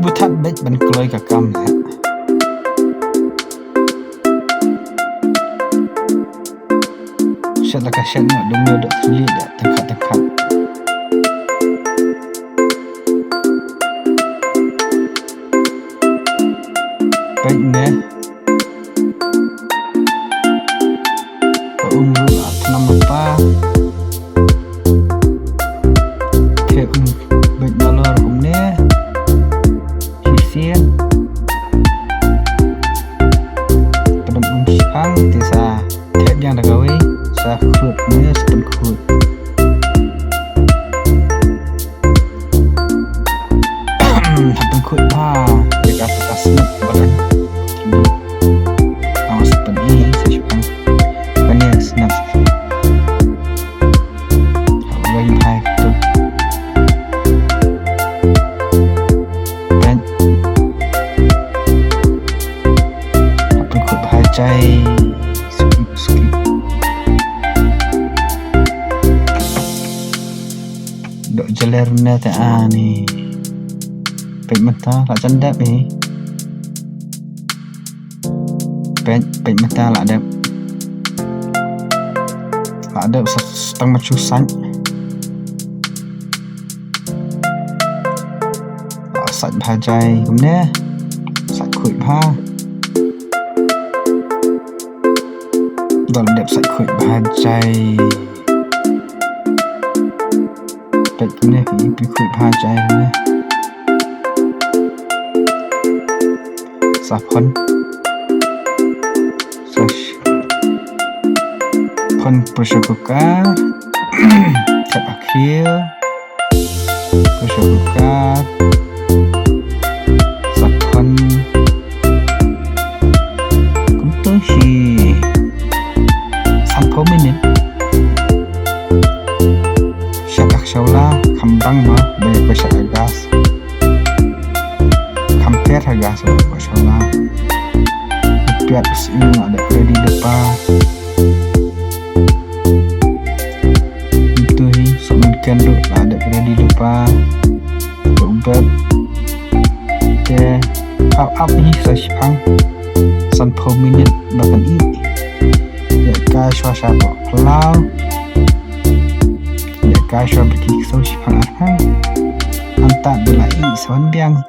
buat hat baik ban keloi kakam lah. Syat lah kasyat nak demi dok sulit dah tengkat. Baik ni. Umur enam apa? Ke baik balor ni. Sisian. Pedam hang tisa tep yang dah gawe. Sa khut ni sepen khut. Hapen khut pa. Jika kita snap badan. Awas sepen ini saya syukang. Kani snap. Hawaii hai tu. Dan hapen khut bahajai. Dok jeler na ta ni. Pek mata lak candap ni. Pek mata lak adap. Lak adap setang macusan. Lak sat bahajai kumne. Sat khuit bha. Dol adap sat khuit bahajai. Pek kumne pi khuit bahajai kumne. Sapon pon pressure cooker tap akhir pressure cooker sapon kumto si 30 minit syatak syawla kambang ma banyak besar gas hampir harga sebab masalah piat ini ada ready depan itu hi semen duk ada ready depan ubat ke up ni sesipang 30 minit bahkan ini ya ka syasa pelau ya ka syasa pergi sesipang antak belai sawan biang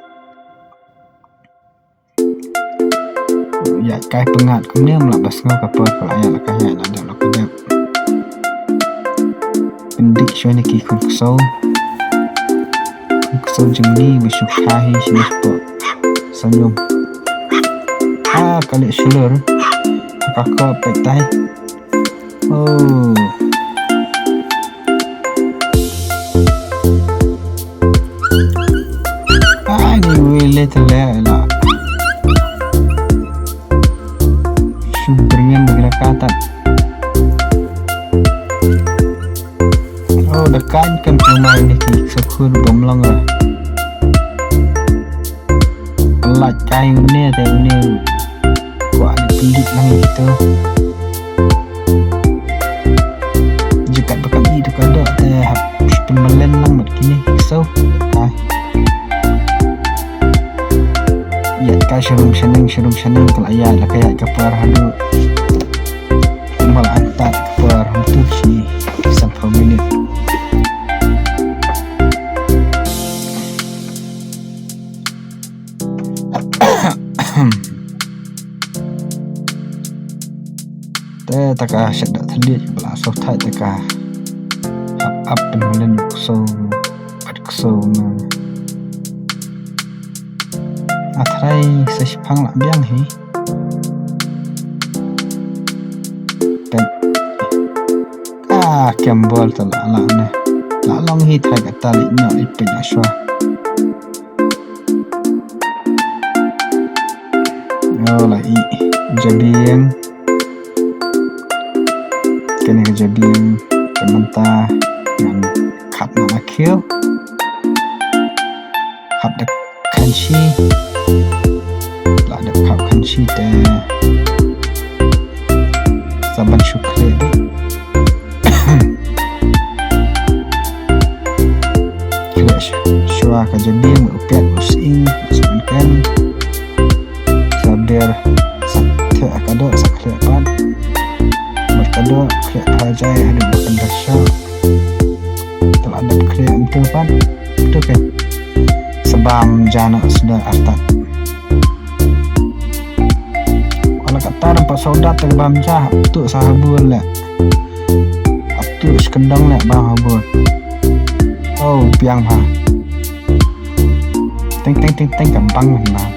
ya kai pengat kemudian melabas ngau kapal pelaya lah kaya nak ada lah kedap pendik syoi ni ki kusau jengni bersyukahi sini sport senyum kali sulur kakak petai oh ini wile telek lah subernya bergelakatan. Oh, dekat kan rumah ini ki sekur bomlong lah. Pelat kayu ni buat ada pindik lang gitu. Jika bekan itu kada teh pemelen lang mat kini so kai. Ya kai syurum shaneng kalau ayah lah kayak kapar halu malah antar kapar untuk si 30 minit teh takah syadak terlihat pula so thai takah up pemelen so na atrai sesipang lak biang hi pen kembol tala lak ne lak long hi trai kata li nya ipin aswa oh lai jabiang kene jabiang mentah dengan kat na akhir hab dak kanchi ada kau kanchi teh saban syukre kira syua ka jadi pet using kan saber sakte akado sakle pan berkado kle pajai ada bukan dasya telah ada kle itu pan itu kan sebam jana sudah artat kalau kata rempat saudat terbam jah tu sahabul lah tu sekendang lah bahabul oh piang ha teng gampang nah